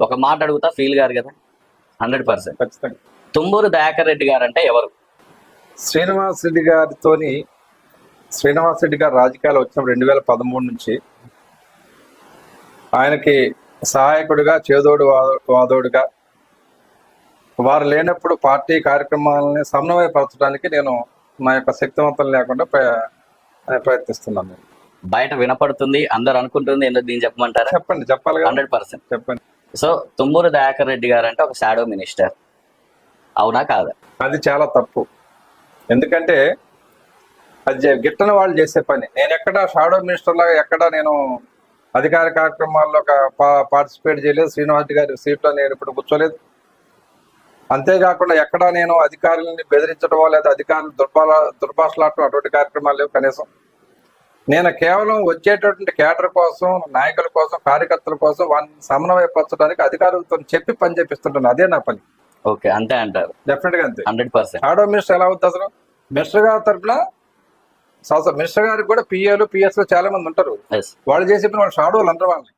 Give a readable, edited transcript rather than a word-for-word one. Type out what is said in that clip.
ఒక మాట అడుగుతా ఫీల్ గారు కదా 100%. ఖచ్చితంగా. తుమ్మూరు దయాకర్ రెడ్డి గారు అంటే ఎవరు? శ్రీనివాస్ రెడ్డి గారితోని శ్రీనివాస్ రెడ్డి గారు రాజకీయాలు వచ్చినప్పుడు 2013 నుంచి ఆయనకి సహాయకుడిగా చేదోడు వాదోడుగా వారు లేనప్పుడు పార్టీ కార్యక్రమాలని సమన్వయపరచడానికి నేను నా యొక్క శక్తివంతం లేకుండా ప్రయత్నిస్తున్నాను. బయట వినపడుతుంది, అందరు అనుకుంటుంది, ఎందుకు దీన్ని చెప్పమంటారా? చెప్పండి, చెప్పాలి కదా. 100%. చెప్పండి. సో తుమ్మూరు దయాకర్ రెడ్డి గారు అంటే ఒక షాడో మినిస్టర్, అవునా కాదా? అది చాలా తప్పు. ఎందుకంటే అది గిట్టని వాళ్ళు చేసే పని. నేను ఎక్కడ షాడో మినిస్టర్ లాగా ఎక్కడ నేను అధికార కార్యక్రమాల్లో పార్టిసిపేట్ చేయలేదు. శ్రీనివాస్ గారి సీట్లో నేను ఇప్పుడు కూర్చోలేదు. అంతేకాకుండా ఎక్కడ నేను అధికారులని బెదిరించడమో లేదా అధికారులు దుర్భాషలాడటం అటువంటి కార్యక్రమాలు లేవు కనీసం. నేను కేవలం వచ్చేటటువంటి కేడర్ కోసం, నాయకుల కోసం, కార్యకర్తల కోసం వారిని సమన్వయపరచడానికి అధికారులతో చెప్పి పని చేపిస్తుంటాను. అదే నా పని. ఓకే, అంతే అంటారు? డెఫినెట్ గా అంతే. 100%. షాడో మినిస్టర్ ఎలా అవుతుంది అసలు? మినిస్టర్ గారి తరఫున మినిస్టర్ గారికి కూడా పిఏలు, పిఎస్లు చాలా మంది ఉంటారు. వాళ్ళు చేసే పని వాళ్ళు షాడోలు అంటారు వాళ్ళని.